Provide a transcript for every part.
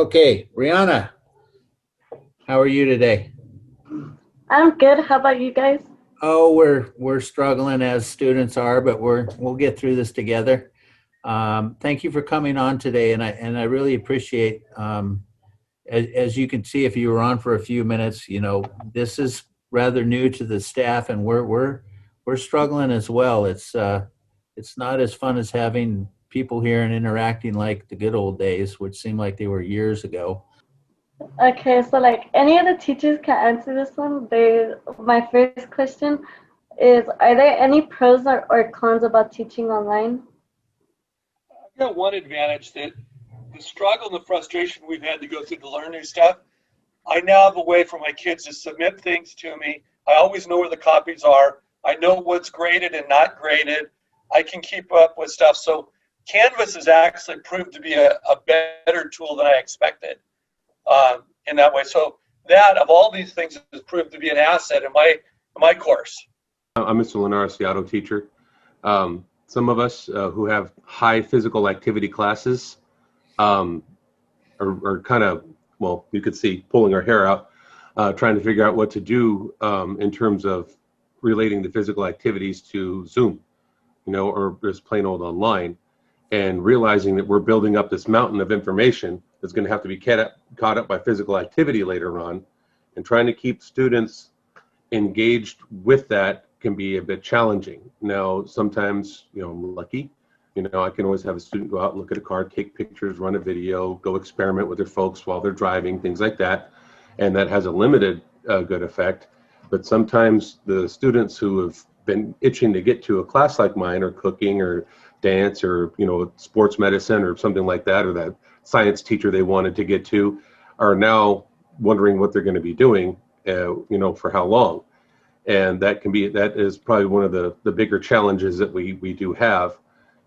Okay, Breanna, how are you today? I'm good. How about you guys? Oh, we're struggling as students are, but we'll get through this together. Thank you for coming on today, and I really appreciate. As you can see, if you were on for a few minutes, this is rather new to the staff, and we're struggling as well. It's not as fun as having people here and interacting like the good old days, which seemed like they were years ago. Okay, so like any of the teachers can answer this one. My first question is, are there any pros or cons about teaching online? I've got one advantage that the struggle and the frustration we've had to go through to learn new stuff, I now have a way for my kids to submit things to me. I always know where the copies are. I know what's graded and not graded. I can keep up with stuff. So Canvas has actually proved to be a better tool than I expected in that way. So that, of all these things, has proved to be an asset in my course. I'm Mr. Linares, the auto teacher. Some of us who have high physical activity classes um, are kind of, well, you could see pulling our hair out, trying to figure out what to do in terms of relating the physical activities to Zoom, or just plain old online, and realizing that we're building up this mountain of information that's going to have to be caught up by physical activity later on, and trying to keep students engaged with that can be a bit challenging. Now, sometimes, I'm lucky. I can always have a student go out and look at a car, take pictures, run a video, go experiment with their folks while they're driving, things like that. And that has a limited good effect. But sometimes the students who have been itching to get to a class like mine, or cooking or dance or, sports medicine or something like that, or that science teacher they wanted to get to, are now wondering what they're going to be doing, for how long. And that is probably one of the bigger challenges that we do have,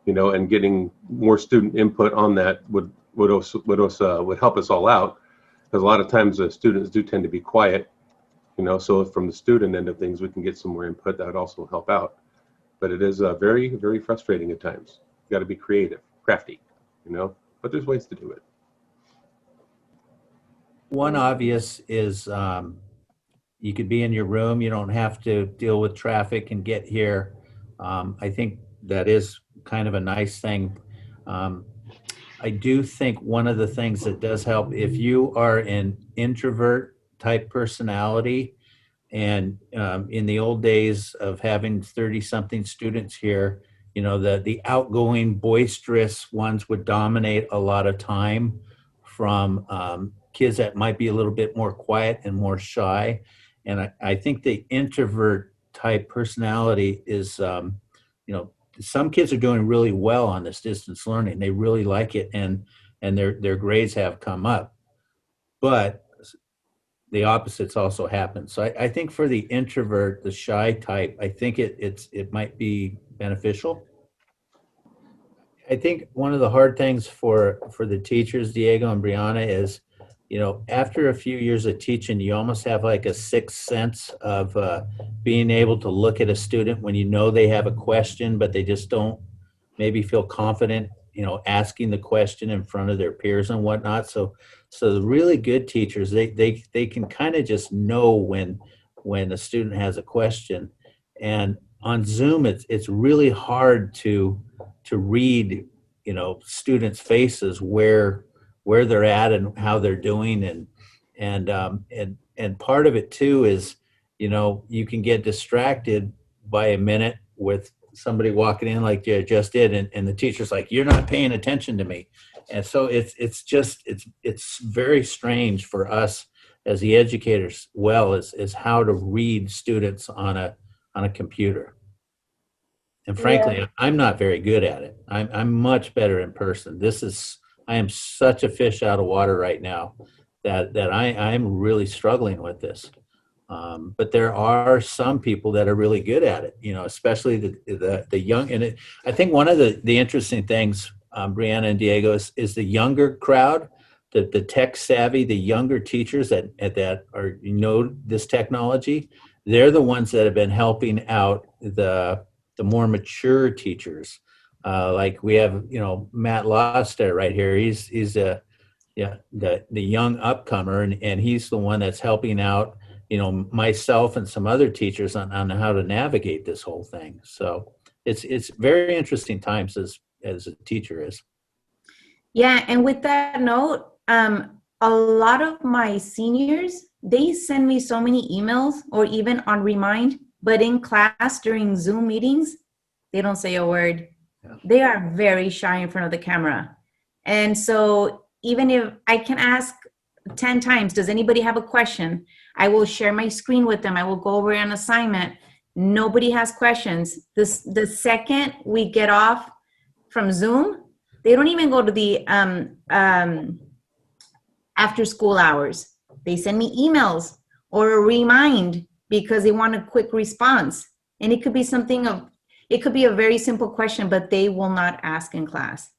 and getting more student input on that would help us all out, because a lot of times the students do tend to be quiet, so if from the student end of things we can get some more input, that would also help out. But it is very, very frustrating at times. You got to be creative, crafty, but there's ways to do it. One obvious is you could be in your room. You don't have to deal with traffic and get here. I think that is kind of a nice thing. Um, I do think one of the things that does help, if you are an introvert type personality, and in the old days of having 30 something students here, the outgoing, boisterous ones would dominate a lot of time from kids that might be a little bit more quiet and more shy. And I think the introvert type personality is, some kids are doing really well on this distance learning. They really like it, and their grades have come up. But the opposites also happen. So I think for the introvert, the shy type, I think it might be beneficial. I think one of the hard things for the teachers, Diego and Brianna, is, after a few years of teaching, you almost have like a sixth sense of being able to look at a student when they have a question, but they just don't maybe feel confident, asking the question in front of their peers and whatnot. So the really good teachers, they can kind of just know when a student has a question. And on Zoom, it's really hard to read, students' faces, where they're at and how they're doing, and part of it too is, you can get distracted by a minute with somebody walking in like you just did, and the teacher's like, "You're not paying attention to me." And so it's very strange for us as the educators, is how to read students on a computer. And Yeah, frankly, I'm not very good at it. I'm much better in person. I am such a fish out of water right now that I'm really struggling with this. But there are some people that are really good at it, especially the young. And I think one of the interesting things, Brianna and Diego, is the younger crowd, the tech savvy, the younger teachers that are, this technology. They're the ones that have been helping out the more mature teachers. Like we have, Matt Loster right here. yeah, the young upcomer, and he's the one that's helping out, myself and some other teachers on how to navigate this whole thing. So it's very interesting times as a teacher is. Yeah, and with that note, a lot of my seniors, they send me so many emails or even on Remind, but in class during Zoom meetings, they don't say a word. Yeah. They are very shy in front of the camera. And so even if I can ask 10 times, does anybody have a question? I will share my screen with them. I will go over an assignment. Nobody has questions. The second we get off from Zoom, they don't even go to the after school hours. They send me emails or a remind because they want a quick response. And it could be it could be a very simple question, but they will not ask in class.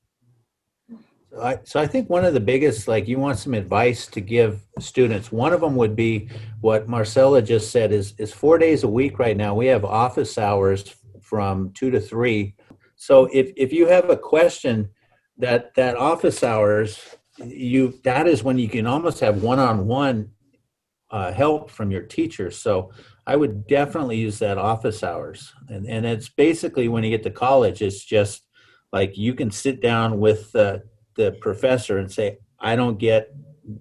So I think one of the biggest, like, you want some advice to give students. One of them would be what Marcella just said is 4 days a week right now. We have office hours from 2 to 3. So if you have a question, that office hours, that is when you can almost have one-on-one help from your teacher. So I would definitely use that office hours. And it's basically, when you get to college, it's just like you can sit down with the professor and say, I don't get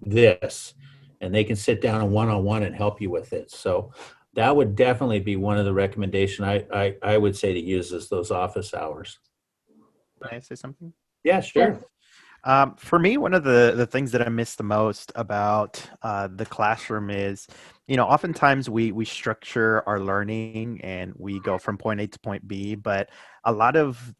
this. And they can sit down and one-on-one and help you with it. So that would definitely be one of the recommendations I would say to use, is those office hours. Can I say something? Yeah, sure. For me, one of the things that I miss the most about the classroom is, oftentimes we structure our learning and we go from point A to point B, but a lot of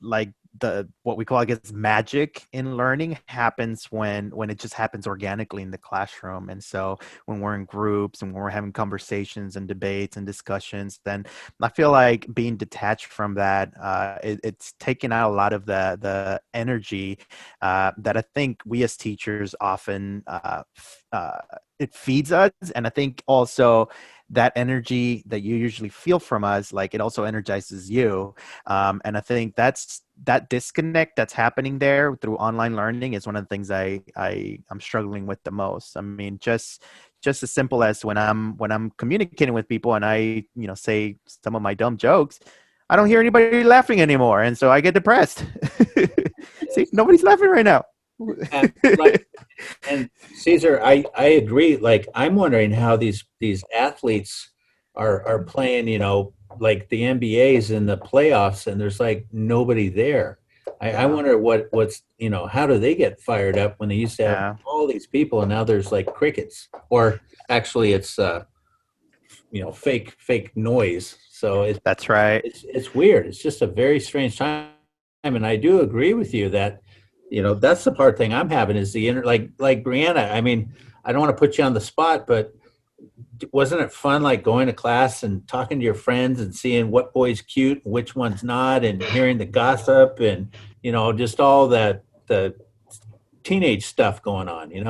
what we call, I guess, magic in learning happens when it just happens organically in the classroom. And so when we're in groups and when we're having conversations and debates and discussions, then I feel like being detached from that, it's taking out a lot of the energy that I think we as teachers often it feeds us. And I think also that energy that you usually feel from us, like, it also energizes you. And I think that disconnect that's happening there through online learning is one of the things I'm struggling with the most. I mean, just as simple as when I'm communicating with people and I, say some of my dumb jokes, I don't hear anybody laughing anymore. And so I get depressed. See, nobody's laughing right now. And Caesar, I agree. Like, I'm wondering how these athletes are playing, like the NBA's in the playoffs, and there's like nobody there. I wonder what's, how do they get fired up when they used to have all these people, and now there's like crickets, or actually it's fake noise. So that's right. It's weird. It's just a very strange time, and I do agree with you that that's the part thing I'm having is the like Breanna. I mean, I don't want to put you on the spot, but wasn't it fun, like going to class and talking to your friends and seeing what boy's cute and which one's not, and hearing the gossip and just all the teenage stuff going on? It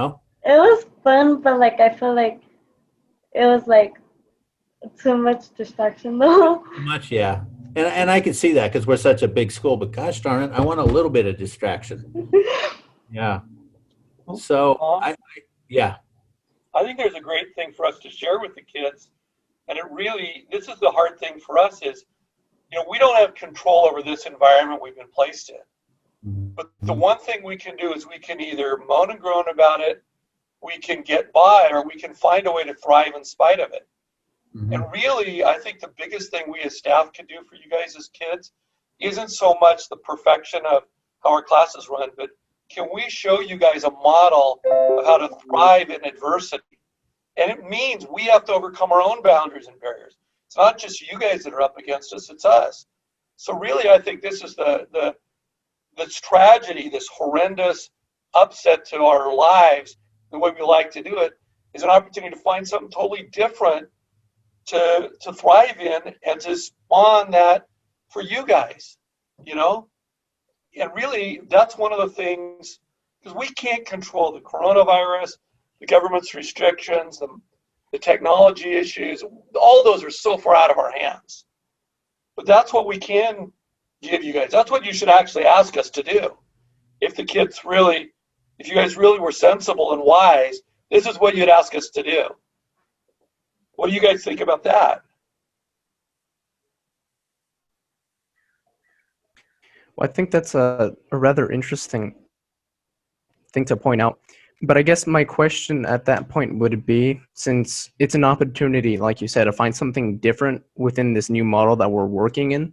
was fun, but like I feel like it was like too much distraction though. Too much, yeah. And I can see that because we're such a big school, but gosh darn it, I want a little bit of distraction. Yeah. So yeah. I think there's a great thing for us to share with the kids. And this is the hard thing for us is, we don't have control over this environment we've been placed in. But the one thing we can do is we can either moan and groan about it, we can get by, or we can find a way to thrive in spite of it. And really, I think the biggest thing we as staff can do for you guys as kids isn't so much the perfection of how our classes run, but can we show you guys a model of how to thrive in adversity? And it means we have to overcome our own boundaries and barriers. It's not just you guys that are up against us, it's us. So really, I think this is this tragedy, this horrendous upset to our lives, the way we like to do it, is an opportunity to find something totally different to thrive in and to spawn that for you guys, And really, that's one of the things, because we can't control the coronavirus, the government's restrictions, the technology issues. All those are so far out of our hands. But that's what we can give you guys. That's what you should actually ask us to do. If the kids really if you guys really were sensible and wise, this is what you'd ask us to do. What do you guys think about that? Well, I think that's a rather interesting thing to point out. But I guess my question at that point would be, since it's an opportunity, like you said, to find something different within this new model that we're working in,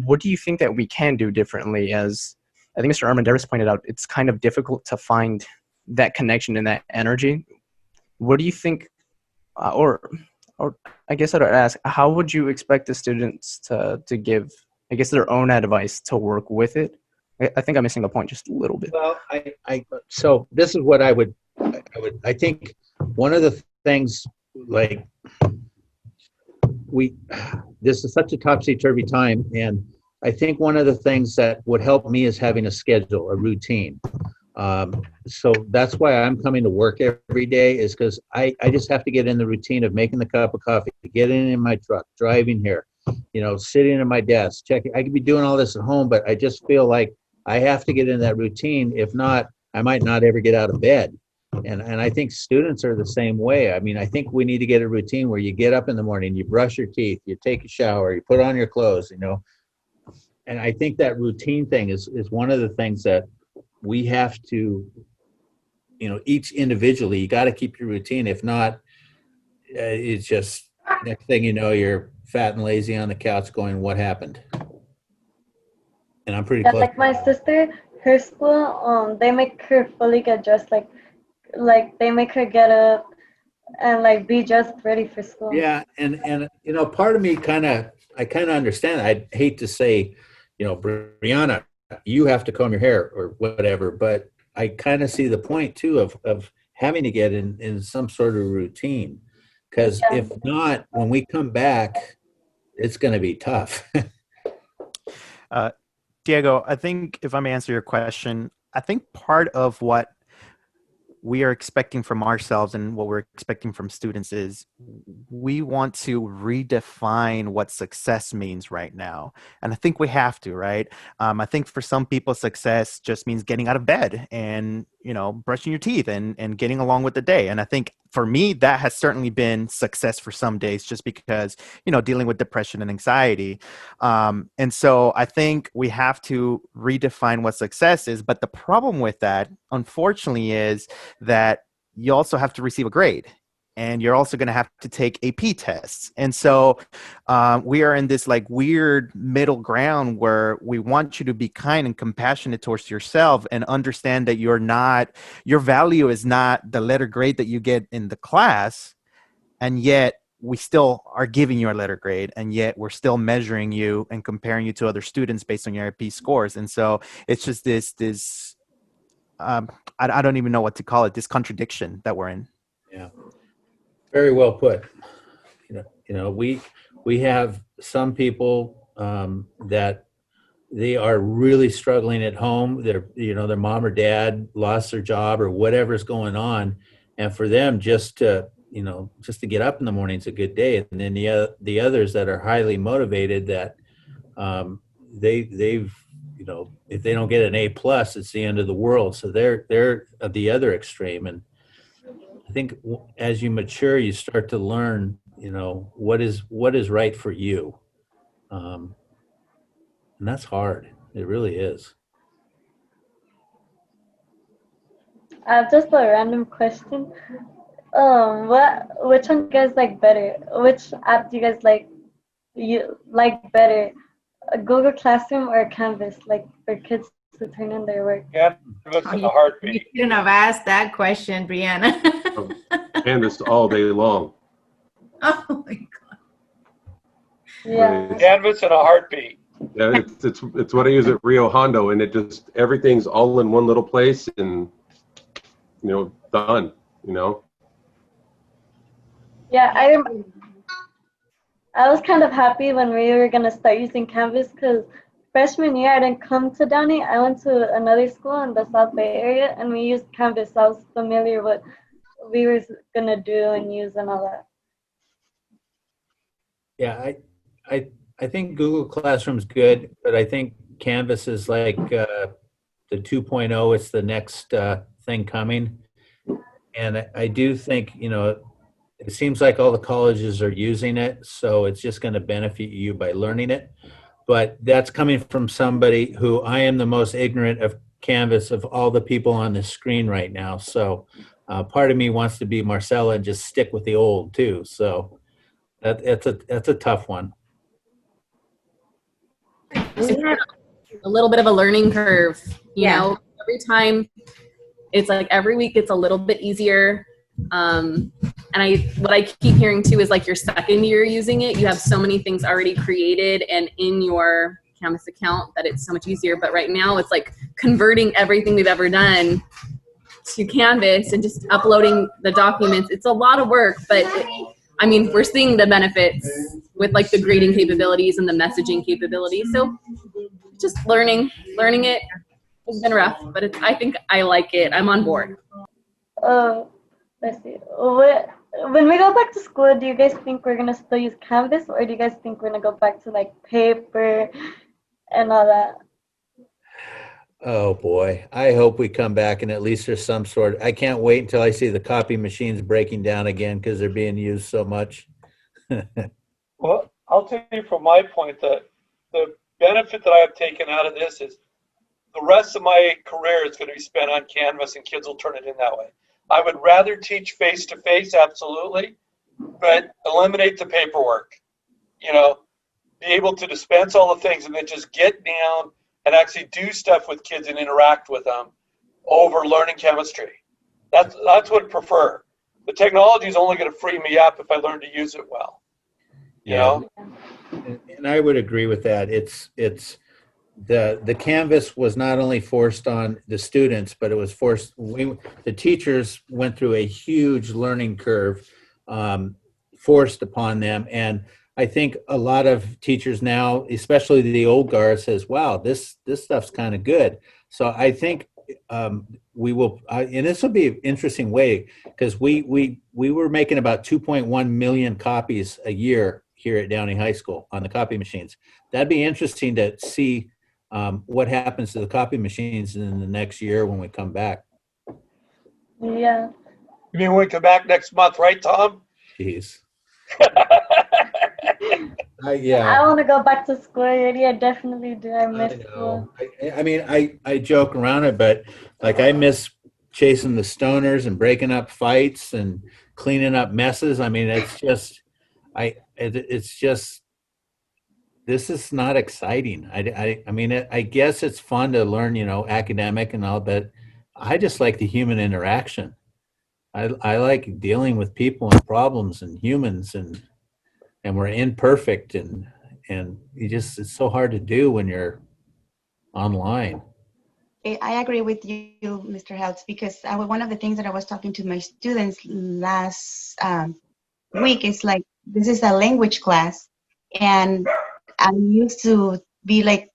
what do you think that we can do differently? As I think Mr. Armandaris pointed out, it's kind of difficult to find that connection and that energy. What do you think, or I guess I'd ask, how would you expect the students to give, I guess, their own advice to work with it? I think I'm missing the point just a little bit. Well, so this is what I think one of the things, like, this is such a topsy-turvy time, and I think one of the things that would help me is having a schedule, a routine. So that's why I'm coming to work every day, is because I just have to get in the routine of making the cup of coffee, getting in my truck, driving here, sitting at my desk, checking. I could be doing all this at home, but I just feel like I have to get in that routine. If not, I might not ever get out of bed. And I think students are the same way. I mean, I think we need to get a routine where you get up in the morning, you brush your teeth, you take a shower, you put on your clothes, And I think that routine thing is one of the things that we have to, each individually, you got to keep your routine. If not, it's just next thing you know, you're fat and lazy on the couch going, what happened? And I'm pretty close. Like my sister, her school, they make her fully get dressed, like they make her get up and like be just ready for school. Yeah, and part of me I kind of understand. I'd hate to say, Breanna, you have to comb your hair or whatever, but I kind of see the point too of having to get in some sort of routine, because if not, when we come back, it's going to be tough. Diego, I think if I may answer your question, I think part of what we are expecting from ourselves and what we're expecting from students is we want to redefine what success means right now. And I think we have to, right? I think for some people, success just means getting out of bed and, brushing your teeth and getting along with the day. And I think for me, that has certainly been success for some days, just because, dealing with depression and anxiety. And so I think we have to redefine what success is. But the problem with that, unfortunately, is that you also have to receive a grade, and you're also going to have to take AP tests. And so we are in this like weird middle ground where we want you to be kind and compassionate towards yourself and understand that your value is not the letter grade that you get in the class. And yet we still are giving you a letter grade, and yet we're still measuring you and comparing you to other students based on your AP scores. And so it's just this I don't even know what to call it, this contradiction that we're in. Yeah. Very well put. We have some people that they are really struggling at home. Their mom or dad lost their job or whatever's going on, and for them just to get up in the morning is a good day. And then the others that are highly motivated, that they've if they don't get an A+, it's the end of the world. So they're at the other extreme. And I think as you mature, you start to learn, what is right for you. And that's hard. It really is. Just a random question. Which one do you guys like better? Which app do you guys like better? A Google Classroom or Canvas, like for kids to turn in their work? Canvas in a heartbeat. You shouldn't have asked that question, Breanna. Canvas all day long. Oh my God. Yeah. Canvas in a heartbeat. Yeah, it's what I use at Rio Hondo, and it just everything's all in one little place, and done. Yeah, I was kind of happy when we were gonna start using Canvas, because freshman year I didn't come to Downey. I went to another school in the South Bay area, and we used Canvas. So I was familiar with what we were gonna do and use and all that. Yeah, I think Google Classroom's good, but I think Canvas is like the 2.0 is the next thing coming. And I do think, it seems like all the colleges are using it, so it's just going to benefit you by learning it. But that's coming from somebody who I am the most ignorant of Canvas of all the people on the screen right now. So part of me wants to be Marcella and just stick with the old too. So that's a tough one. We had a little bit of a learning curve, you Yeah. know, every time it's like every week it's a little bit easier. And what I keep hearing too is like your second year using it, you have so many things already created and in your Canvas account that it's so much easier. But right now it's like converting everything we've ever done to Canvas and just uploading the documents. It's a lot of work, but we're seeing the benefits with like the grading capabilities and the messaging capabilities. So just learning it has been rough, but I think I like it. I'm on board. Let's see. When we go back to school, do you guys think we're gonna still use Canvas, or do you guys think we're gonna go back to like paper and all that? Oh boy, I hope we come back and at least there's some sort. I can't wait until I see the copy machines breaking down again because they're being used so much. Well, I'll tell you from my point that the benefit that I have taken out of this is the rest of my career is going to be spent on Canvas, and kids will turn it in that way. I would rather teach face-to-face, absolutely, but eliminate the paperwork. Be able to dispense all the things and then just get down and actually do stuff with kids and interact with them over learning chemistry. That's what I prefer. The technology is only going to free me up if I learn to use it well. You know? And I would agree with that. It's the Canvas was not only forced on the students, but it was the teachers went through a huge learning curve forced upon them. And I think a lot of teachers now, especially the old guard, says, wow, this stuff's kind of good. So I think we will, and this will be an interesting way, because we were making about 2.1 million copies a year here at Downey High School on the copy machines. That'd be interesting to see what happens to the copy machines in the next year when we come back. Yeah. You mean when we come back next month, right, Tom? Jeez. I want to go back to school already. I definitely do. I miss school. I joke around it, but like I miss chasing the stoners and breaking up fights and cleaning up messes. It's just this is not exciting. I guess it's fun to learn, academic and all, but I just like the human interaction. I like dealing with people and problems and humans, and we're imperfect, and it's so hard to do when you're online. I agree with you, Mr. Heltz, because one of the things that I was talking to my students last week is like, this is a language class, and I'm used to be like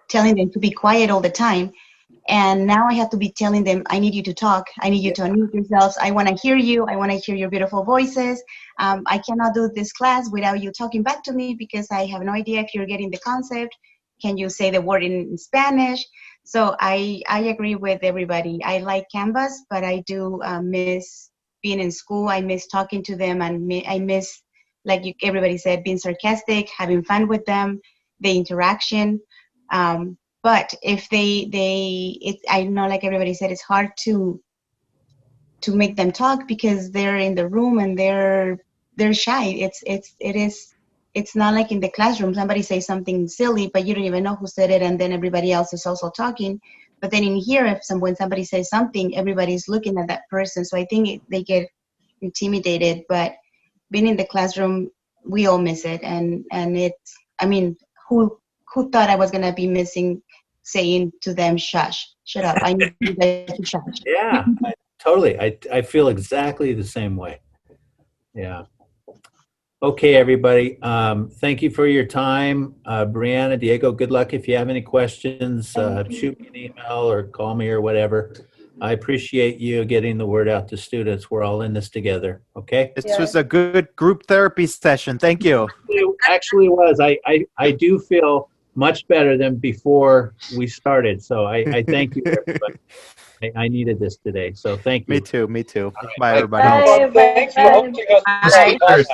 telling them to be quiet all the time. And now I have to be telling them, I need you to talk. I need you to unmute yourselves. I want to hear you. I want to hear your beautiful voices. I cannot do this class without you talking back to me because I have no idea if you're getting the concept. Can you say the word in Spanish? So I agree with everybody. I like Canvas, but I do miss being in school. I miss talking to them, and I miss, like everybody said, being sarcastic, having fun with them, the interaction. But if I know, like everybody said, it's hard to make them talk because they're in the room and they're shy. It's not like in the classroom. Somebody says something silly, but you don't even know who said it, and then everybody else is also talking. But then in here, when somebody says something, everybody's looking at that person. So I think they get intimidated. But being in the classroom, we all miss it, and who thought I was gonna be missing saying to them, shush, shut up. I need you guys to shush. Yeah, totally. I feel exactly the same way. Yeah. Okay, everybody. Thank you for your time. Breanna, Diego, good luck. If you have any questions, shoot me an email or call me or whatever. I appreciate you getting the word out to students. We're all in this together. Okay. This was a good group therapy session. Thank you. It actually was. I do feel much better than before we started. So I thank you, everybody. I needed this today. So thank you. Me too. Me too. All right. Bye, Mike, everybody. Bye. Thanks for hosting us. Bye.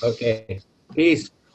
Okay. Peace.